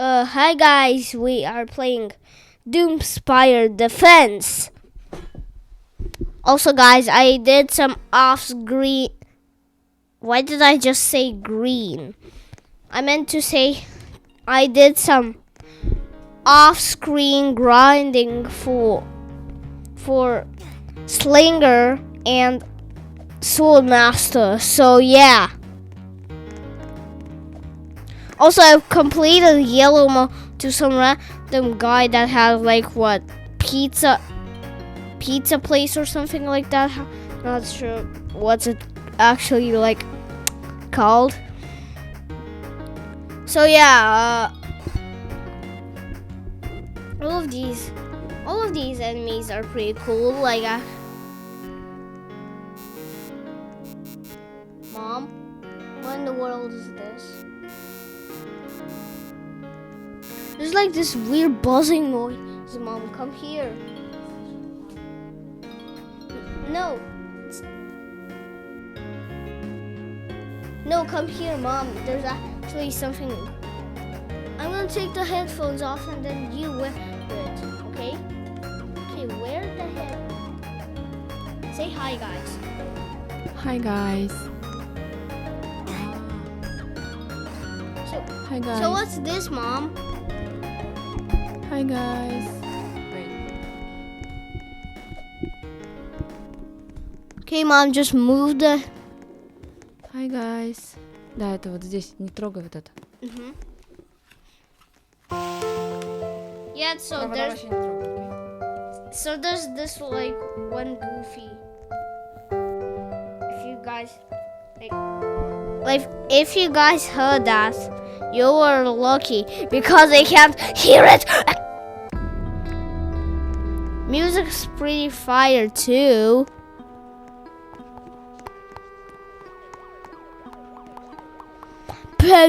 Hi guys, we are playing Doomspire Defense. Also guys, I did some off-screen... Why did I just say green? I meant to say I did some off-screen grinding for Slinger and Swordmaster, so yeah. Also, I've completed yellow mode to some random guy that has like what pizza place or something like that. Not sure what's it actually like called. So yeah, all of these enemies are pretty cool. Like, Mom, what in the world is this? There's like this weird buzzing noise. Mom, come here. No. No, come here, Mom. There's actually something. I'm gonna take the headphones off and then you wear it, okay? Okay, wear the head. Say hi, guys. Hi, guys. Hi, guys. So what's this, Mom? Hi, guys. Okay, Mom, just move the... Hi, guys. Да, это вот здесь, не трогай вот это. Yeah, so there's this like one Goofy. If you guys like if you guys heard that, you were lucky because they can't hear it. Music's pretty fire too. I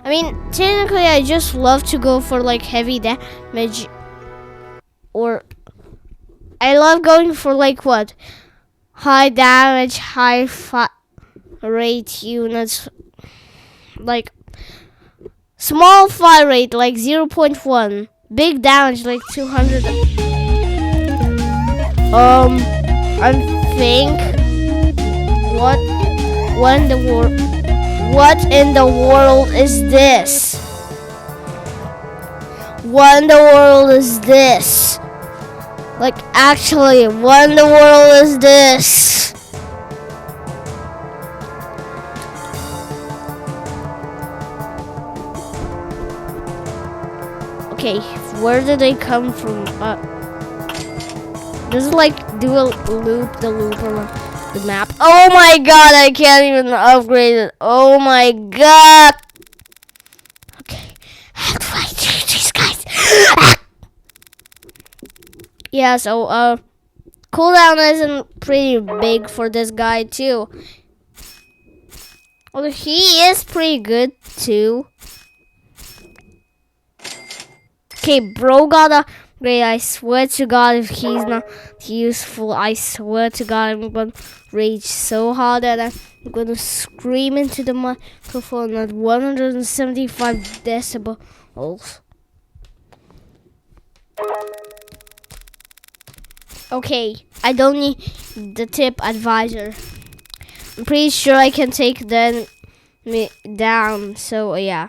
mean, technically I just love to go for like heavy damage, or I love going for like what? High damage, high fire rate units, like small fire rate like 0.1. Big damage like 200. I think what in the world is this? What in the world is this? Like actually, what in the world is this? Okay, where did they come from? Does it like do a loop around the map? Oh my god, I can't even upgrade it. Oh my god. Okay, how do I do these guys? Yeah, so cooldown isn't pretty big for this guy too. Although he is pretty good too. Okay, bro got a upgrade. I swear to God, if he's not useful, I swear to God, I'm gonna rage so hard that I'm gonna scream into the microphone at 175 decibels. Okay, I don't need the tip advisor. I'm pretty sure I can take them down, so yeah.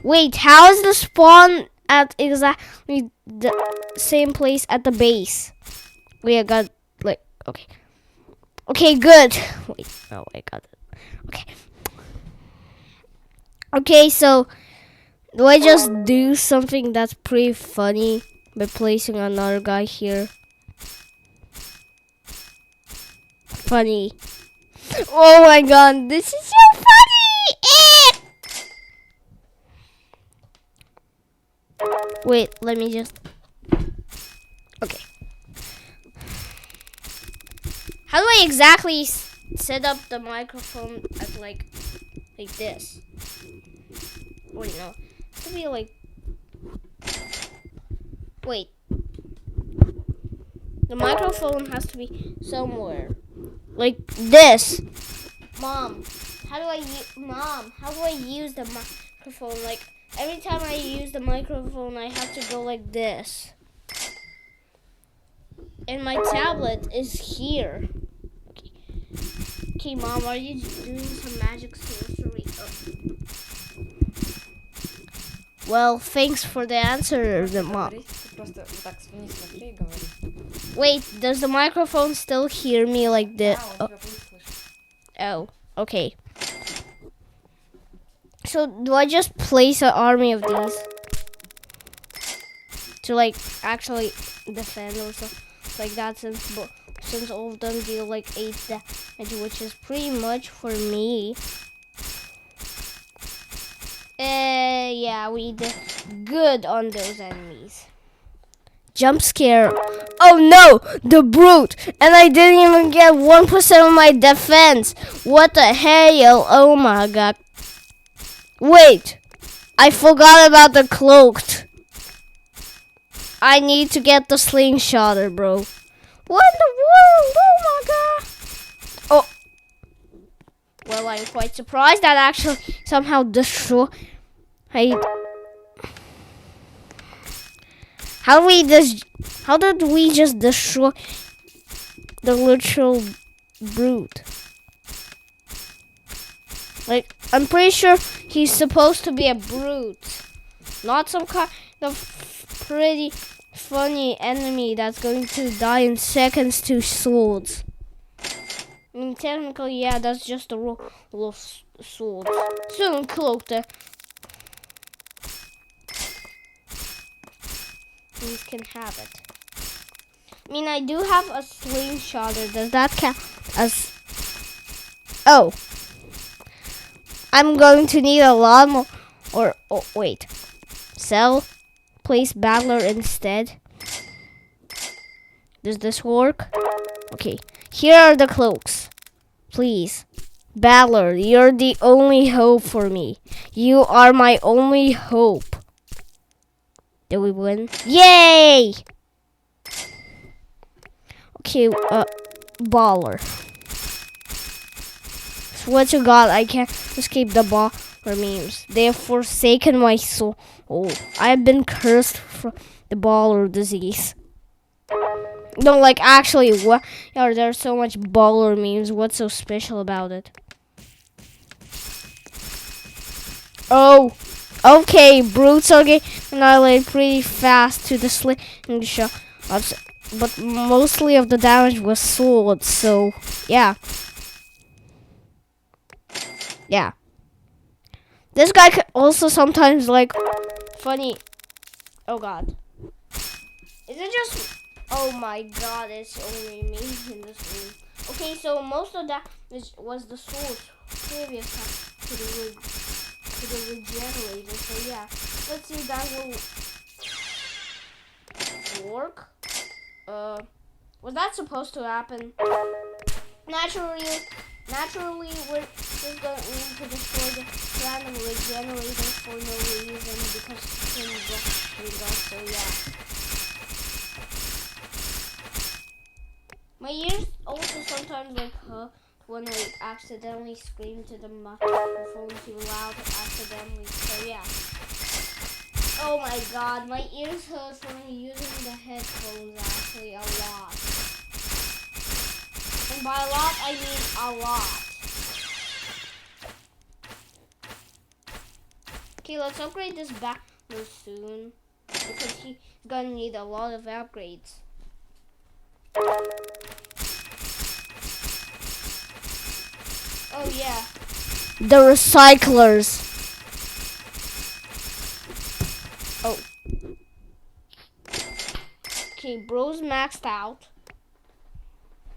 Wait, how is the spawn at exactly the same place at the base? Wait, I got like okay. Okay, good. Wait, oh I got it. Okay. Okay, so do I just do something that's pretty funny by placing another guy here? Funny. Oh my god, this is so funny! Wait, let me just... Okay. How do I exactly set up the microphone at like this? Wait, no. It could be like... Wait. The microphone has to be somewhere. Like this. Mom, how do I use the microphone? Like every time I use the microphone, I have to go like this. And my tablet is here. Okay, Mom, are you doing some magic sorcery? Oh. Well, thanks for the answer, Mom. Wait, does the microphone still hear me like this? Oh, okay. So, do I just place an army of these? To, like, actually defend or something like that, since all of them deal, like, 8 damage, which is pretty much for me. Yeah, we did good on those enemies. Jump scare. Oh no, the brute. And I didn't even get 1% of my defense. What the hell? Oh my god. Wait, I forgot about the cloaked. I need to get the slingshotter, bro. What in the world? Oh my god. Oh. Well, I'm quite surprised that actually somehow destroyed. How did we just destroy the literal brute? Like, I'm pretty sure he's supposed to be a brute, not some kind of pretty funny enemy that's going to die in seconds to swords. I mean, technically, yeah, that's just a roll of swords. Soon cloaked. These can have it. I mean, I do have a slingshotter. Does that count as... Oh. I'm going to need a lot more... Or, oh, wait. Sell. Place battler instead. Does this work? Okay. Here are the cloaks. Please. Battler, you're the only hope for me. You are my only hope. Did we win? Yay! Okay, baller. Swear to God, I can't escape the baller memes. They have forsaken my soul. I have been cursed from the baller disease. No, like actually, what? Yeah, there's so much baller memes. What's so special about it? Oh. Okay, brutes are getting annihilated pretty fast to the slingshot, but mostly of the damage was swords, so yeah. Yeah. This guy could also sometimes, like, funny. Oh god. Is it just... Oh my god, it's only me in this room. Okay, so most of that was the swords previous time to the regenerator, so yeah. Let's see if that will work. Was that supposed to happen? Naturally, we're just going to destroy the random regenerator for no reason because it's so yeah. My ears also sometimes like hurt when I accidentally scream to the microphone too loud accidentally, so yeah. Oh my god, my ears hurt from using the headphones actually a lot. And by a lot, I mean a lot. Okay, let's upgrade this battler soon because he's gonna need a lot of upgrades. Oh yeah. The recyclers. Oh. Okay, bros maxed out.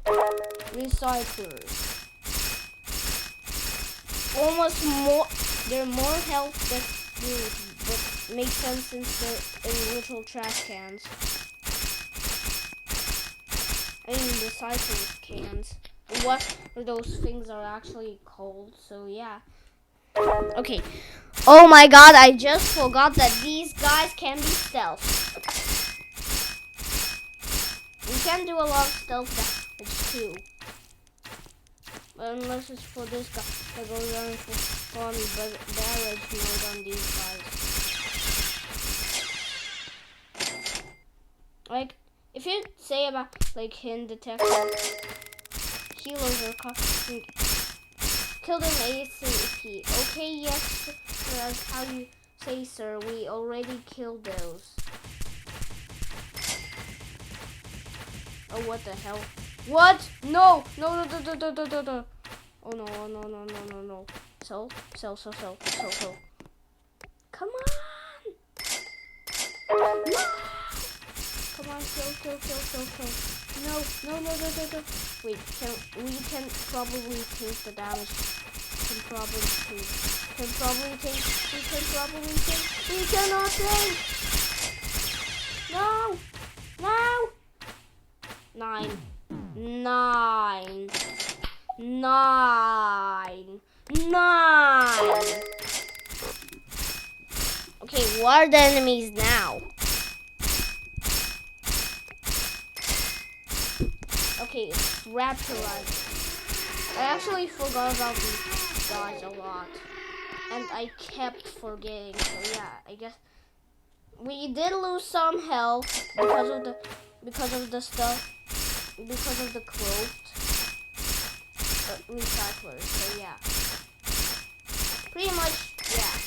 Recyclers. Almost more. They're more health than food, but makes sense since they're in literal trash cans. I mean, recycle cans. What those things are actually called, so yeah. Okay. Oh my god, I just forgot that these guys can be stealth. can do a lot of stealth damage too. But unless it's for this guy that goes around for fun, but barrage mode on these guys. Like, if you say about like hidden detection, healers are costing. Kill them ASAP. Okay, yes, that's how you say, sir. We already killed those. Oh, what the hell? What? No! No, no, no, no, no, no, no. Oh, no, no, no, no, no, no. So. Come on! No! Come on, kill. No. Wait, we can probably take the damage. We cannot take. No. 9. Okay, what are the enemies now? Okay, it's Raptorizer. I actually forgot about these guys a lot. And I kept forgetting, so yeah, I guess we did lose some health because of the cloaked recyclers, so yeah. Pretty much, yeah.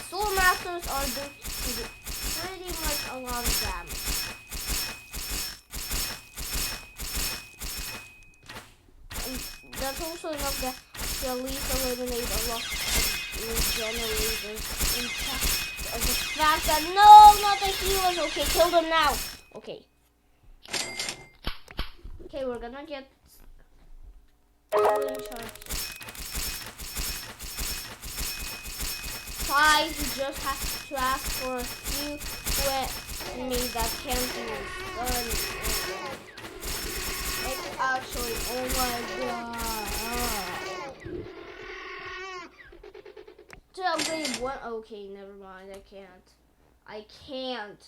Soul Masters are doing pretty much a lot of damage. And that's also enough that to at least eliminate a lot of regenerators in fact of the fact that no, not the healers. Okay, kill them now. Okay, we're gonna get healing charges. Five, you just have to ask for a few enemies that can't use guns. It's actually, oh my god. To upgrade one, okay, never mind, I can't.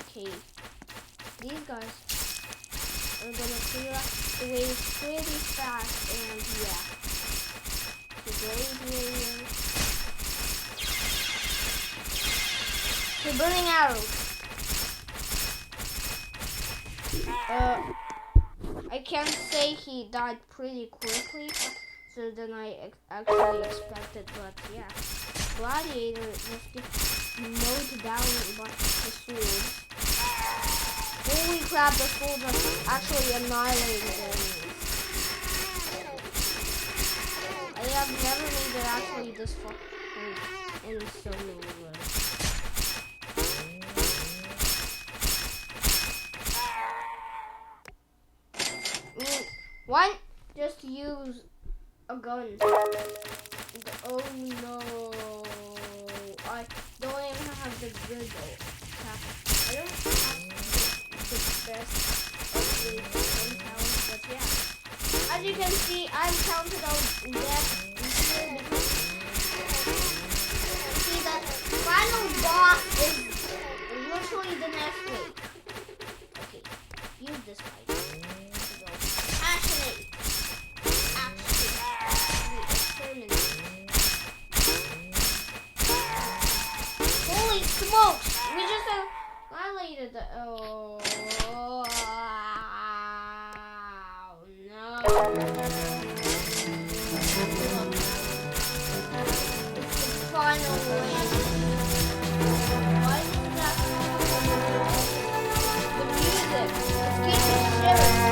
Okay, these guys are gonna clear up the way pretty fast, and yeah. Okay, burning arrows. I can't say he died pretty quickly, so than I actually expected, but yeah. Gladiator just gets mowed down by the swords. Holy crap, the swords are actually annihilating enemies. I have never made it actually this far in solo. Why just use a gun? Oh no, I don't even have the good attack. I don't have the best talents, but yeah. As you can see, I'm counted out death here because see that final boss is literally the next wave. Okay, use this fight. Passionate. Holy smokes! We just annihilated the. Oh no! It's the final win. Why is that? The music. It's getting me shivering.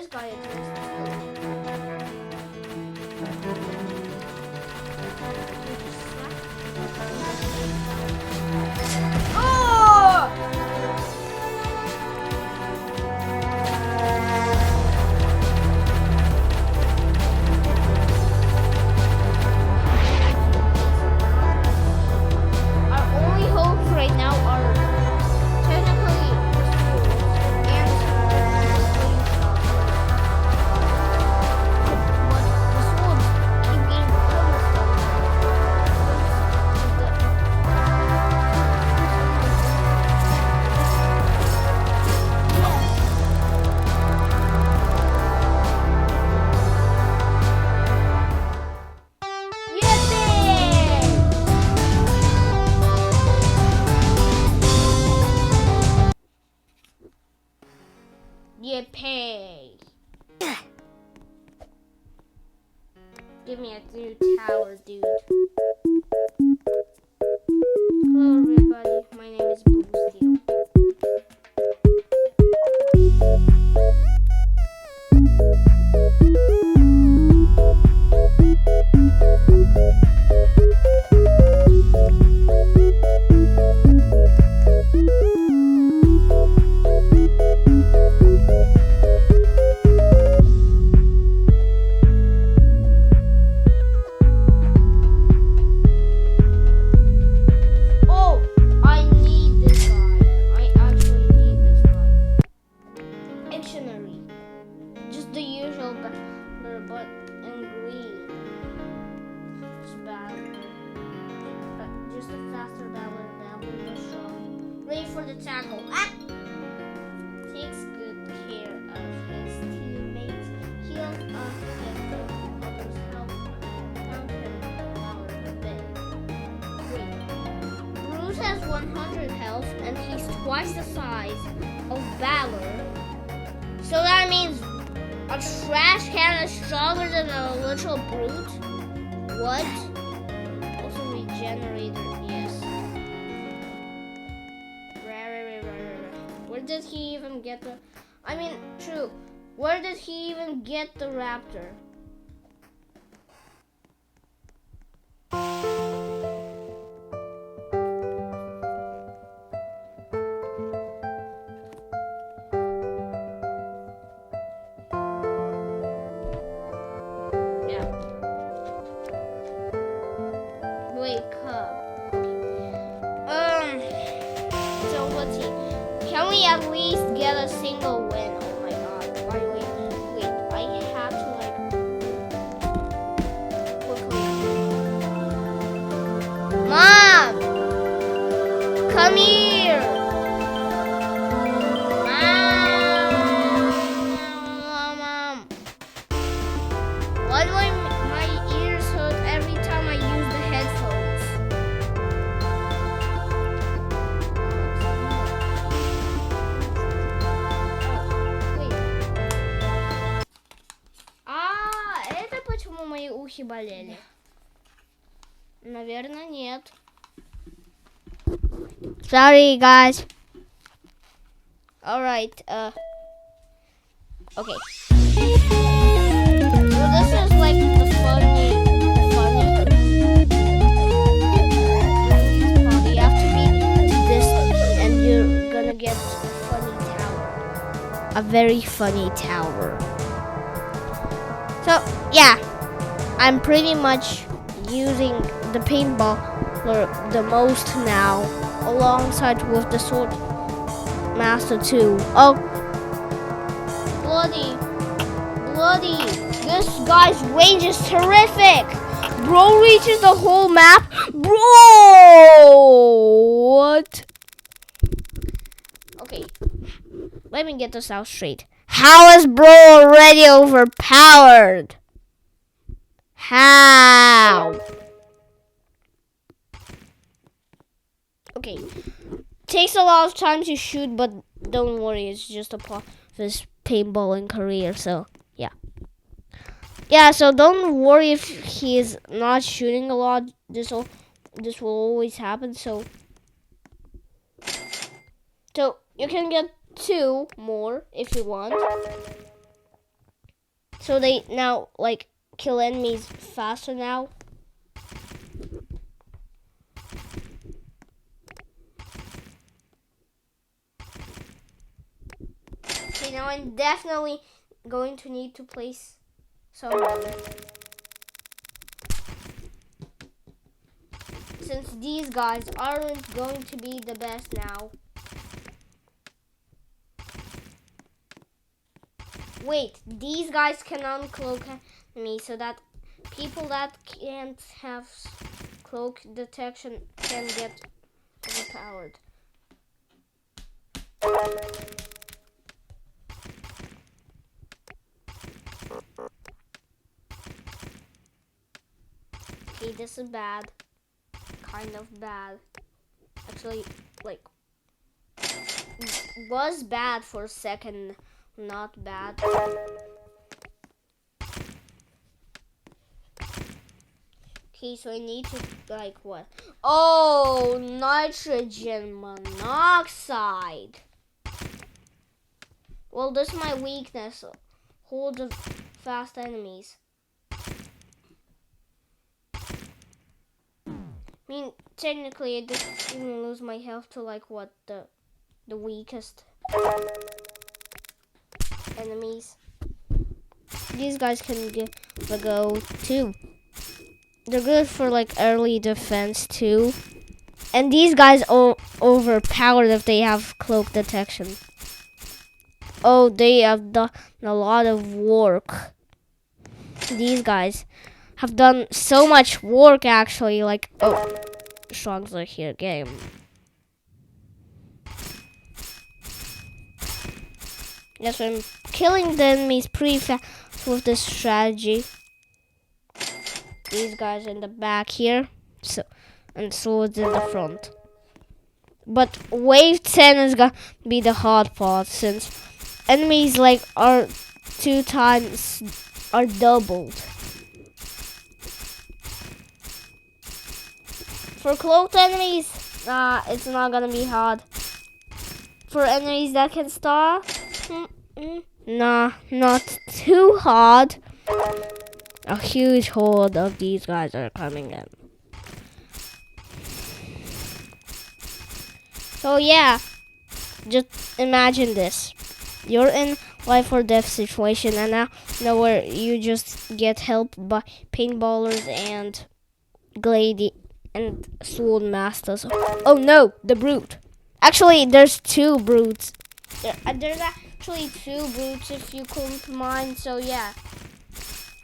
this guy exists. Oh! Our only hopes right now are technically and but the swords keep getting almost Yippee! Give me a new tower, dude. Hello, everybody. My name is Blue Steel. Oh, I need this guy. I actually need this guy. Dictionary. Just the usual but in green. Just bad. But just a faster battler but strong. Ready for the tackle. Ah! Takes good care of his teammates. Heals us and others help him power a bit. Wait. Bruce has 100 health and he's twice the size of Valor. So that means a trash can is stronger than a literal brute? What? Also regenerator, yes. Where did he even get the... I mean, true. Where did he even get the raptor? Yeah. Wake up. So let's see. Can we at least get a single win? Oh my god. Wait. I have to quickly. Mom! Come here! Mom! Why do my ears hurt every time I use the headphones? Это почему мои ухи болели? Наверное, нет. Sorry, guys. Alright, okay. So this is like the funny. You have to beat this and you're gonna get a funny tower. A very funny tower. So, yeah. I'm pretty much using the paintball the most now, alongside with the sword master too. Oh, bloody! This guy's range is terrific. Bro reaches the whole map. Bro, what? Okay, let me get this out straight. How is bro already overpowered? How? Okay. Takes a lot of time to shoot, but don't worry, it's just a part of his paintballing career, so yeah. Yeah, so don't worry if he is not shooting a lot. This will always happen, so you can get 2 more if you want. So they now like kill enemies faster now. Okay, now I'm definitely going to need to place someone. Since these guys aren't going to be the best now. Wait, these guys can uncloak me so that people that can't have cloak detection can get overpowered. Okay, this is bad. Kind of bad. Actually, like, was bad for a second, not bad. Okay, so I need to, like, what? Oh, nitrogen monoxide. Well, this is my weakness. Hold of fast enemies. I mean, technically, I didn't even lose my health to, like, what? The weakest enemies. These guys can give a go, too. They're good for, like, early defense, too. And these guys are overpowered if they have cloak detection. Oh, they have done a lot of work. These guys have done so much work, actually. Like, oh, Shrugs are here, game. Yes, I'm killing the enemies pretty fast with this strategy. These guys in the back here, and swords in the front. But wave 10 is gonna be the hard part since enemies like are doubled. For cloaked enemies, it's not gonna be hard. For enemies that can star, nah, not too hard. A huge horde of these guys are coming in. So yeah, just imagine this. You're in life or death situation and now where you just get help by paintballers and and sword masters. Oh no, the brute. Actually, there's two brutes. There's actually two brutes if you couldn't mind. So yeah,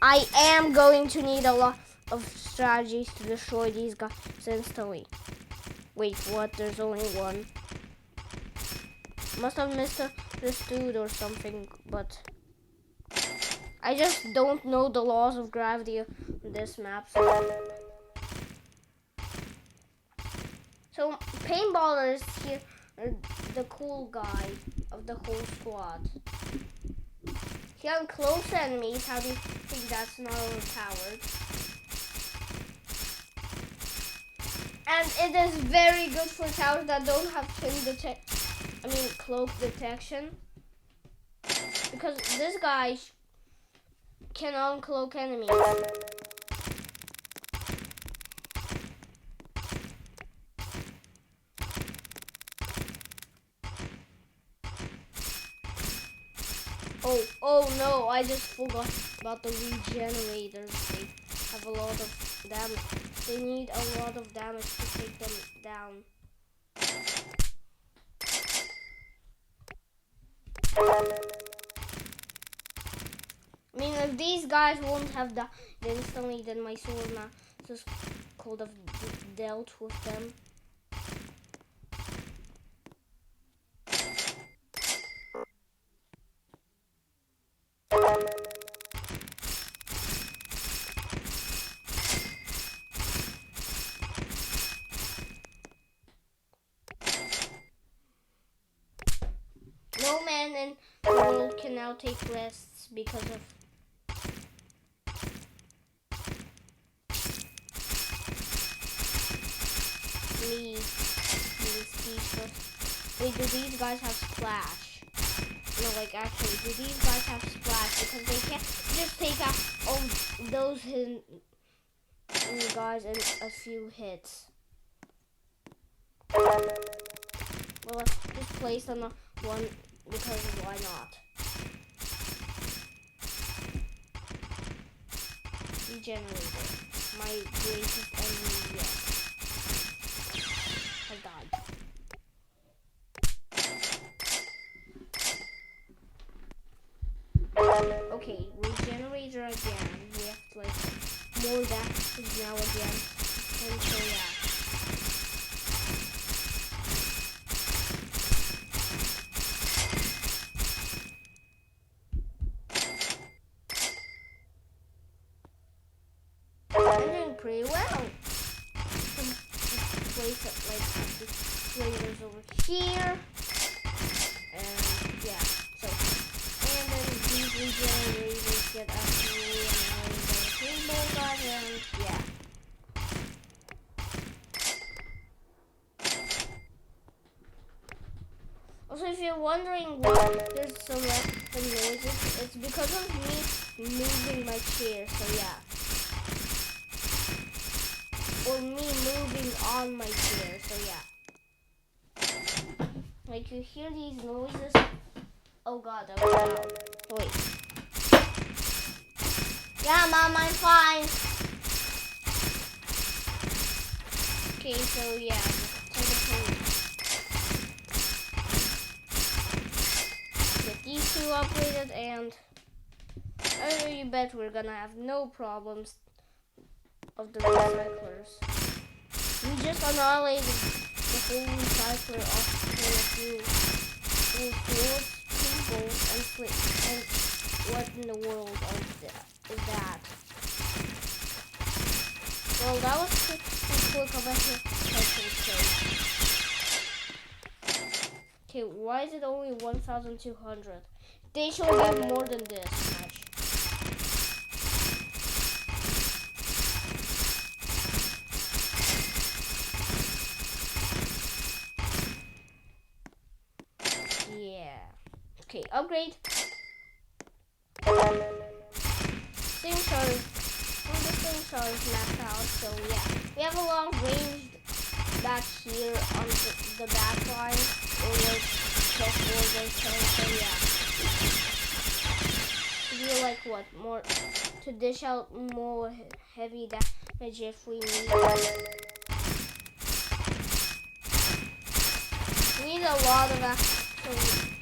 I am going to need a lot of strategies to destroy these guys instantly. Wait, what? There's only one. Must have missed this dude or something, but I just don't know the laws of gravity of this map. So paintballers here are the cool guy of the whole squad. He uncloaks enemies. How do you think that's not overpowered? And it is very good for towers that don't have cloak detection. Because this guy can uncloak enemies. Oh no, I just forgot about the regenerators. They have a lot of damage. They need a lot of damage to take them down. I mean, if these guys won't have died instantly, then my sword masters could have dealt with them. No man in the world can now take rests because of me being speechless. Wait, do these guys have splash? No, like actually, do these guys have splash? Because they can't just take out all those hidden guys in a few hits. Well, let's just place on one because why not? Regenerator. My greatest enemy yet. Has died. Okay, regenerator again. We have to like more damage now again. And so yeah. I'm doing pretty well. Place it like the flavors over here. And yeah, so and then these regenerators get absolutely annoying by the paintball guys and yeah. Also, if you're wondering why there's some random noises, it's because of me moving my chair, so yeah. Or me moving on my chair, so yeah. Like you hear these noises. Oh god, that was loud. Wait. Yeah, Mom, I'm fine. Okay, so yeah. Get these two upgraded and you bet we're gonna have no problems of the recyclers. We just annihilated the whole recycler off in a few people and split. And what in the world is that? Well, that was quick of a hit. Okay, why is it only 1,200? They should give more than this much. Yeah. Okay, upgrade. Same charge. Well, the same charge maxed out, so yeah. We have a long range back here on the back line. Or like just over so yeah. To do like what? More to dish out more heavy damage if we need. We need a lot of actually.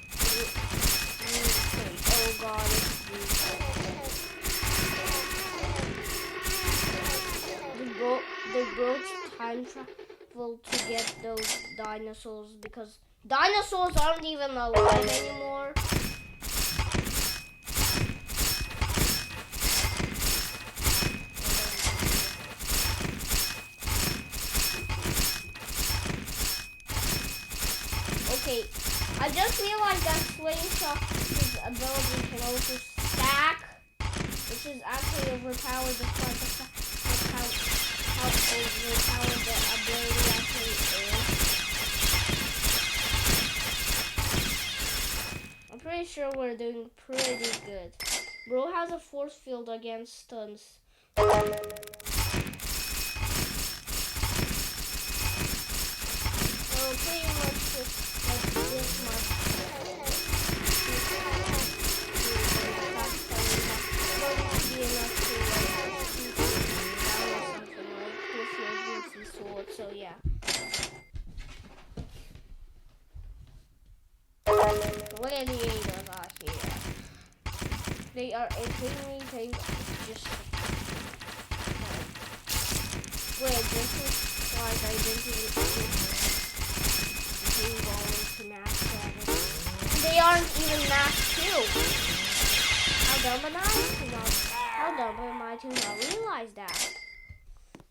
Oh god, they broke time travel to get those dinosaurs because dinosaurs aren't even alive anymore. Okay, I just realized that Slingshot's ability can also stack, which is actually overpowered despite the fact how overpowered the ability actually is. I'm pretty sure we're doing pretty good. Bro has a force field against stuns. So pretty much like this much. So yeah. Gladiators are here. They are intimidating. Just wait, this is like I didn't even to max 7. They aren't even max 2. How dumb am I to not realize that?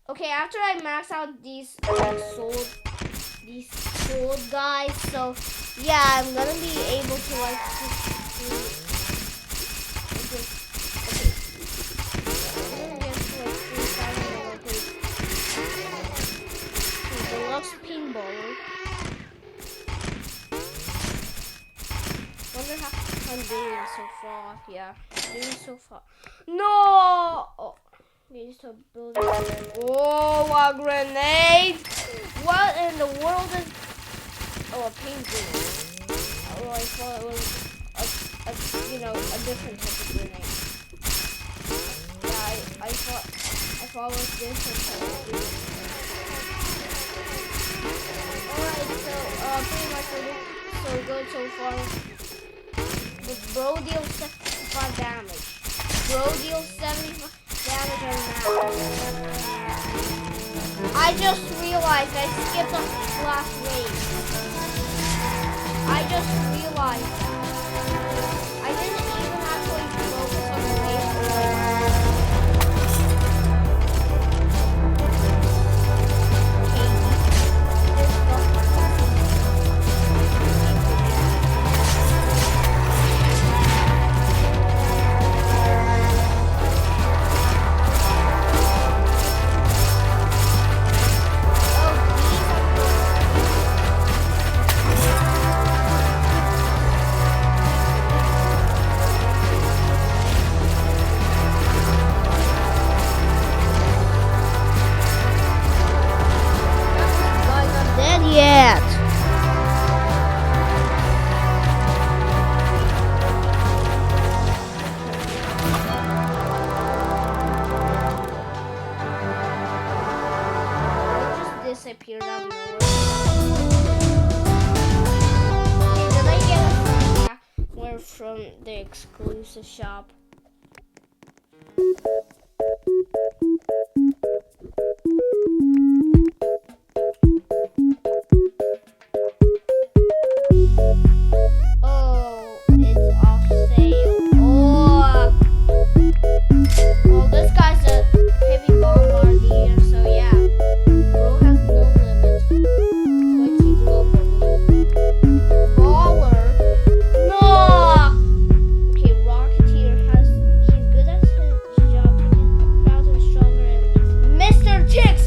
Okay, after I max out these sword guys, so yeah, I'm gonna be able to like deluxe pinball. Wonder how I'm doing so far. Yeah, doing so far. No! Oh, need to build it. Oh, a grenade! What in the world is... Oh, a paintball. Oh, I thought it was a different type of grenade. Yeah, I thought it was different type of grenade. Alright, so pretty much we're doing so good so far. But bro deals 75 damage. Bro deals 75 damage right now. I just realized I skipped the last wave. I just realized I didn't even actually focus on the wave earlier. Yet. It just disappeared out of nowhere. Okay, did I get a we're from the exclusive shop? Oh, it's off sale. Oh, well, this guy's a heavy bombardier, so yeah. Bro has no limit. 20 globally. Baller. No! Okay, Rocketeer he's good at his job, taking out and stronger enemies. Mr. Ticks!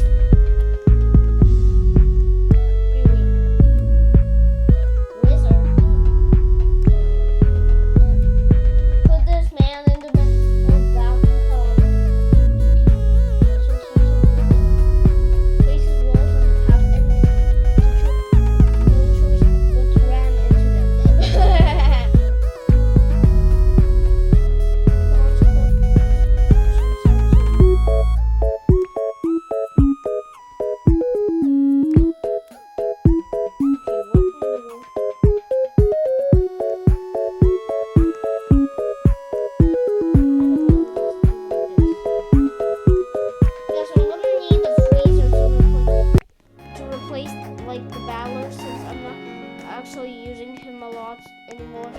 Anymore.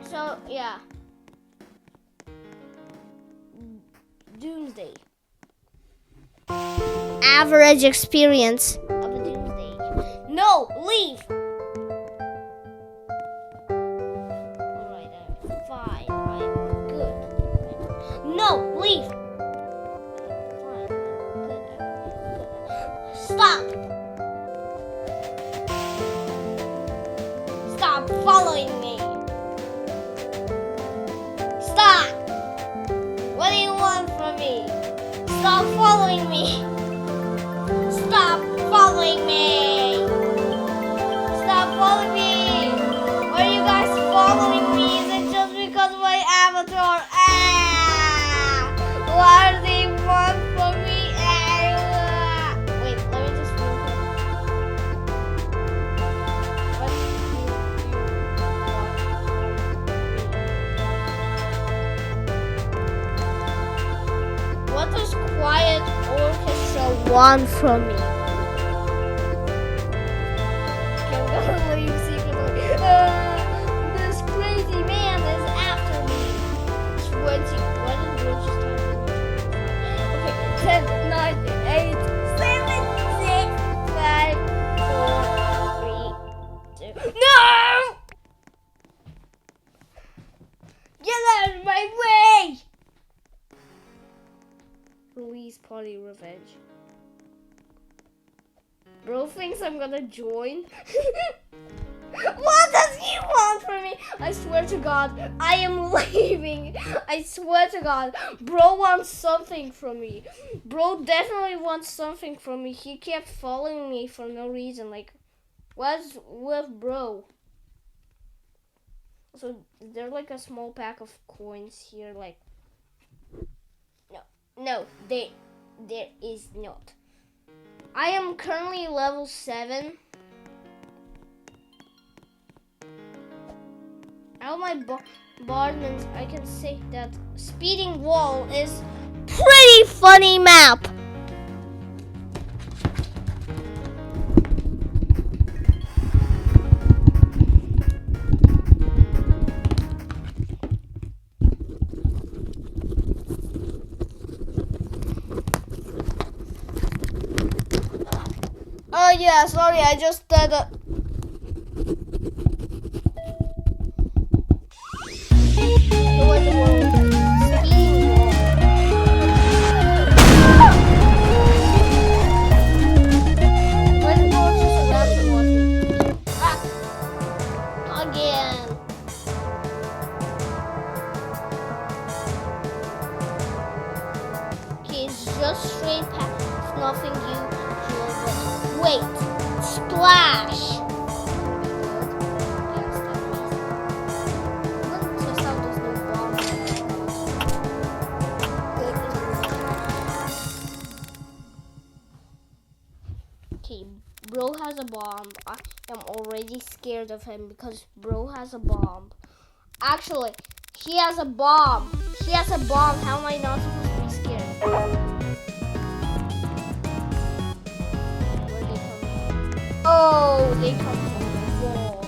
So yeah, Doomsday. Average experience of a Doomsday. No, leave. Alright, I'm fine. I'm good. No, leave. Fine. I'm good. I'm good. Stop. Stop following me! Stop! What do you want from me? Stop following me! Stop following me! Stop following me! Why are you guys following me? Is it just because of my avatar? Ah! What do they want from me? Ah! Wait, let me just real quick. What does Quiet Orchestra want from me? Okay, I'm gonna leave secretly. This crazy man is after me. 20. What is Roach's time? Okay, 10, 9, 8, 7, 6, 5, 4, 3, 2. No! Get out of my way! Release party revenge. Bro thinks I'm gonna join. What does he want from me? I swear to God, I am leaving. I swear to God, bro wants something from me. Bro definitely wants something from me. He kept following me for no reason. Like, what's with bro? So there's like a small pack of coins here. Like, no, there is not. I am currently level 7. All my bombardments, I can say that speeding wall is pretty funny map. Oh yeah, sorry, I just did a... Just straight past, nothing usual. Wait, splash! Okay, bro has a bomb. I am already scared of him because bro has a bomb. Actually, he has a bomb. He has a bomb. How am I not supposed to be scared? Where they come from? Oh, they come from the wall.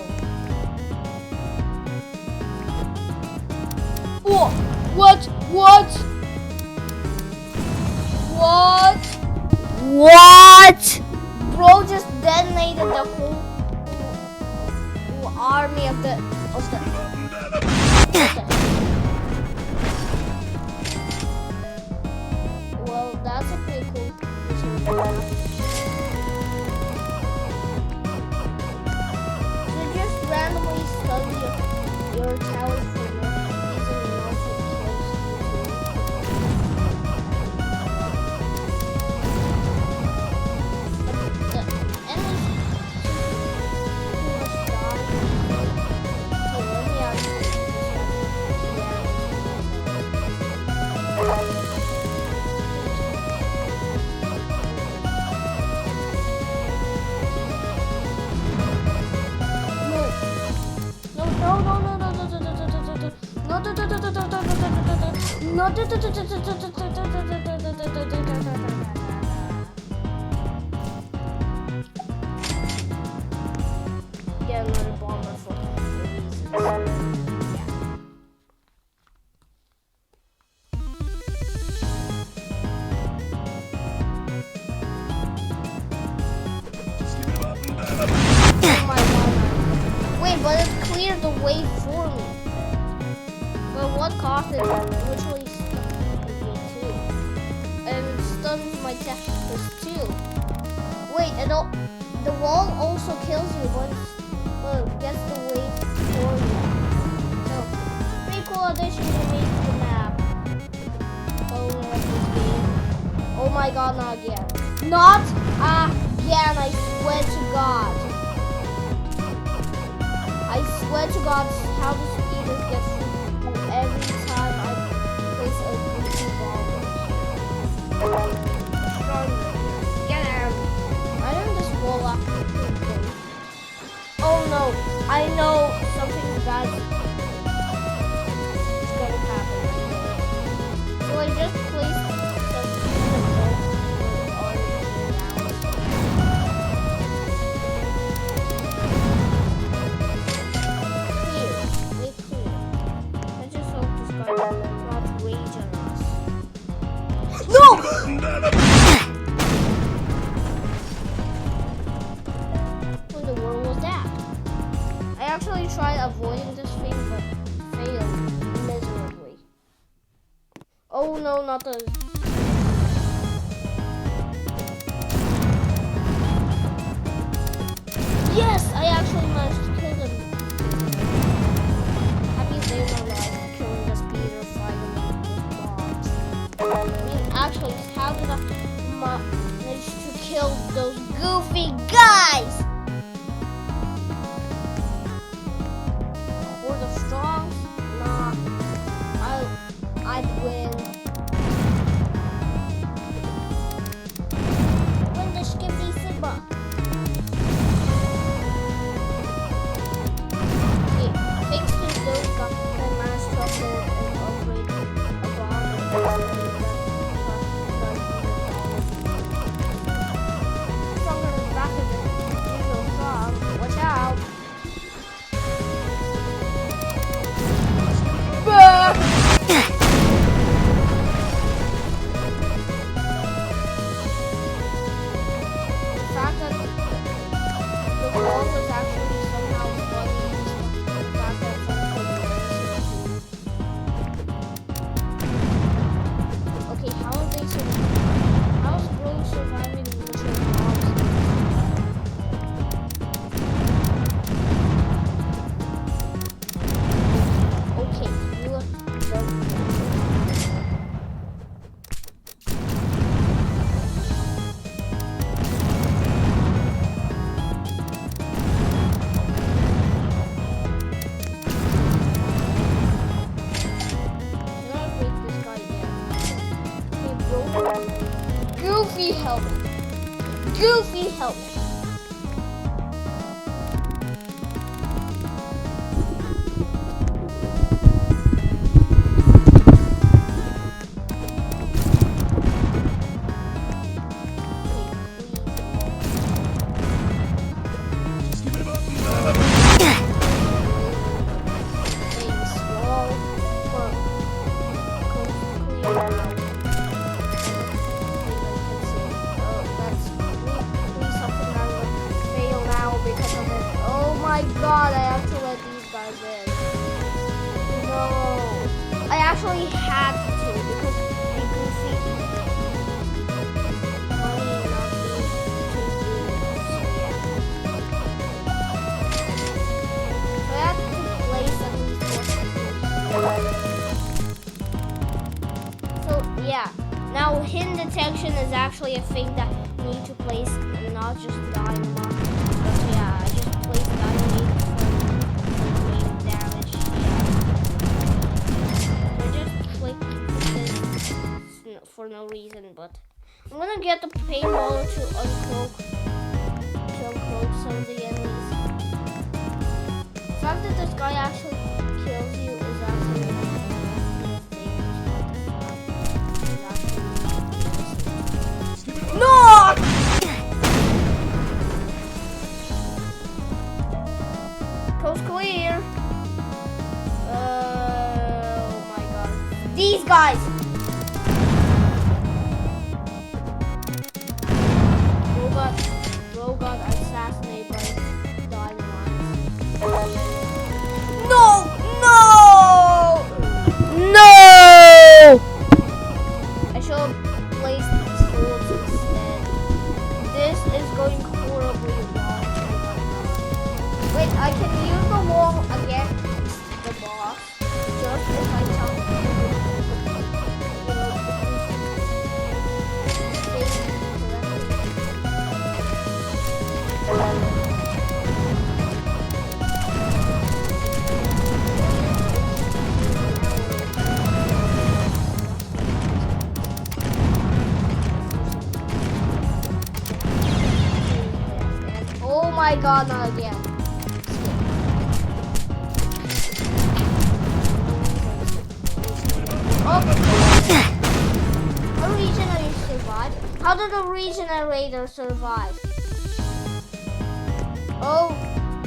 Oh, what? What? What? What? Bro just detonated the whole army of the Well, that's a pretty cool mission. So just randomly study your towers for no reason and also kills you too. The enemies pretty much die. So let me actually do Get another bomber for reasons. Oh my God. Wait, but it cleared the way for me. But what cost it? Literally stunned me too. And it stuns my testers too. Wait, the wall also kills you, but it gets the wave for you. So, pretty cool addition to make the map. Oh, this game. Oh my God, not again. Not again, I swear to God. I swear to God, how the speeders get through every time I place a green bomb. Get out. I didn't just roll off the thing. Oh no, I know something bad is gonna happen. So I just placed some What in the world was that? I actually tried avoiding this thing, but failed miserably. Oh no, not the... Yes, I actually managed to kill the kill those goofy guys. Or the strong? Nah, I'd win. Win the Skippy Simba. Okay, thanks to those guys, I managed to upload and upgrade a bomb. Stronger and faster than usual strong. Watch out. The fact that the world was actually somehow funny is the fact that it's okay, how are they surviving? How is Bro surviving nuclear bombs? Okay, you are done. Goofy helmet. Goofy helmet. My god, I have to let these guys in. No. I actually had to because they goofy money not being too good. So yeah. So I have to place at least 4. So yeah. Now hidden detection is actually a thing that you need to place and not just dynamite. But yeah, I just placed dynamite for main damage. Yeah. I just clicked this for no reason, but I'm gonna get the paintballer to uncloak some of the enemies. The fact that this guy actually kills you is actually no! Coast clear. Oh my god. These guys! Bro got assassinated by dynamite. No! No! No! I should have placed tools instead. This is going horribly wrong. Wait, I can use the wall against the boss. Just if I tell him oh my god, not again. Oh. A regenerator survived. How did a regenerator survive?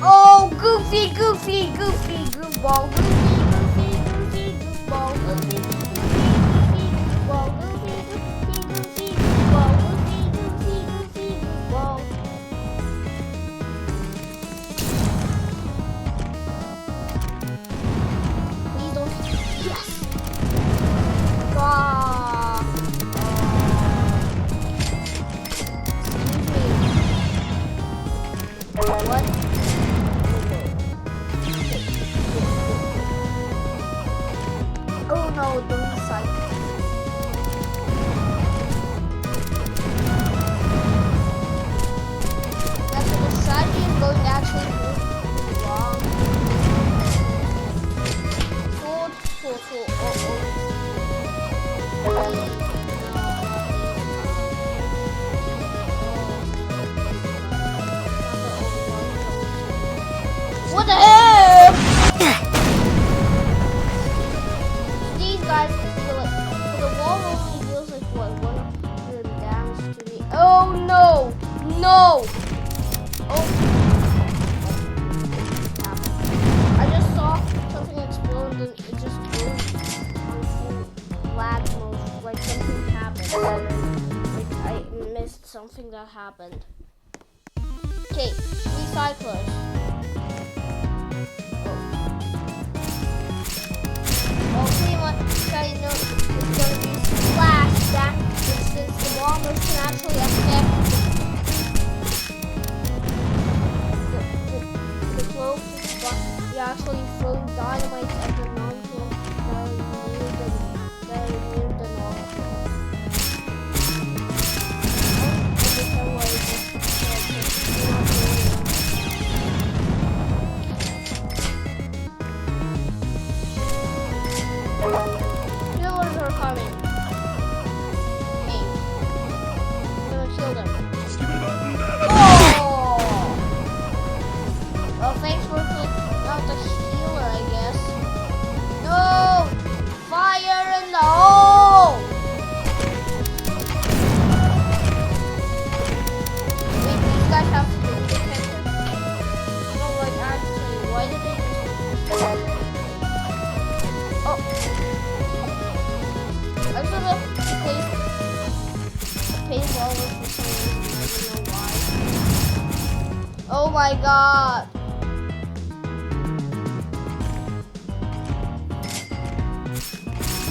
Oh, goofy, goofball, goofy, goofball, goofy, goofball, goofy, goofball, goofball. Please don't. Yes. God. What? Oh no, the that happened. Okay, recyclers. Oh, pretty much I know it's gonna be splash that since the bombers can actually affect the clothes, but you're actually throwing dynamite at the non-clothes that are near the non-clothes. Killers are coming. Hey, I'm gonna kill them. Oh! Well, thanks for clicking out the healer, I guess. No! Fire in the hole! Wait, these guys have to be protected? No, like, actually, why did they just... Oh! I'm gonna place ballers for some reason, I don't know why. Oh my god!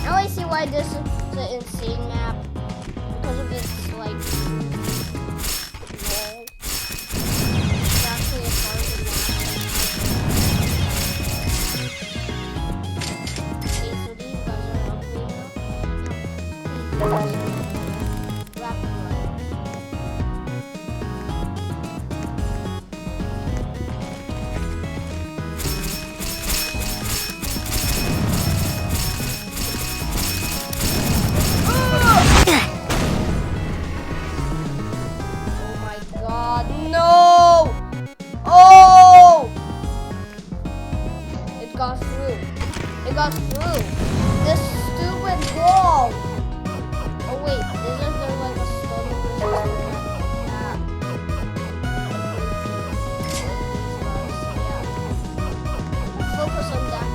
Now I see why this is the insane map. Because of its, like, wall. It's actually a part of the map. Okay, so these guys are ugly now. Rapid run. Oh my god, no! Oh! It got through. It got through. This stupid wall. Oh wait, isn't there like a stone resistant? Let's focus on that.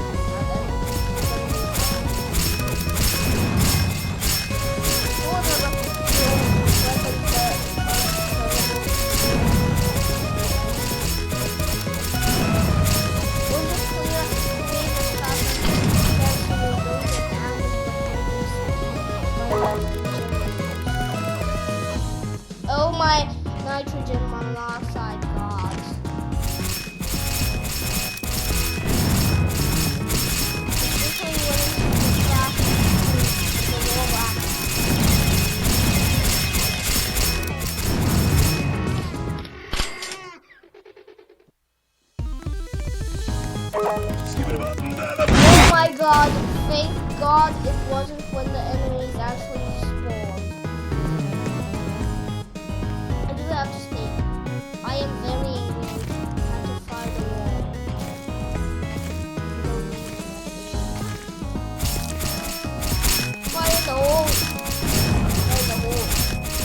Oh my nitrogen monoxide gods. Oh my god, thank god it wasn't when the enemies actually spawned. I do have to stay. I am very angry. I have to fire the wall. Fire the hole! Fire the hole.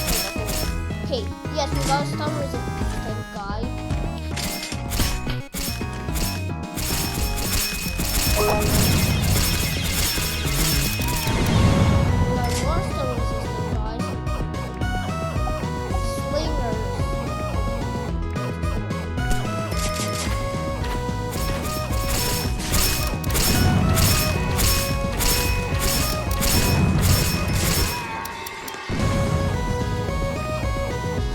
Fire the hole. Okay, yes, we got a stun resistant guy. We got more stun resistant guys. Slingers.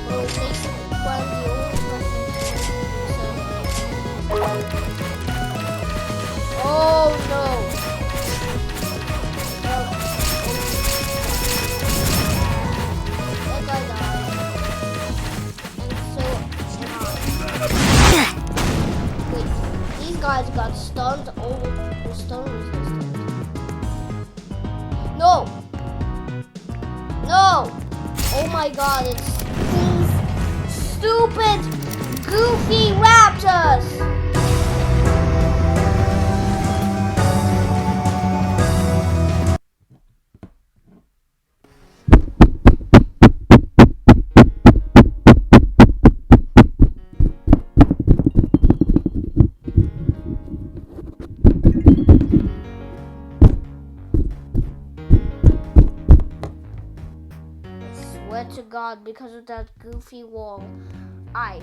Well, it takes one of the old versions. Oh no! That guy died. And so wait, these guys got stunned. Oh, they're stun resistant. No! No! Oh my god, it's these stupid, goofy raptors! Swear to god, because of that goofy wall. I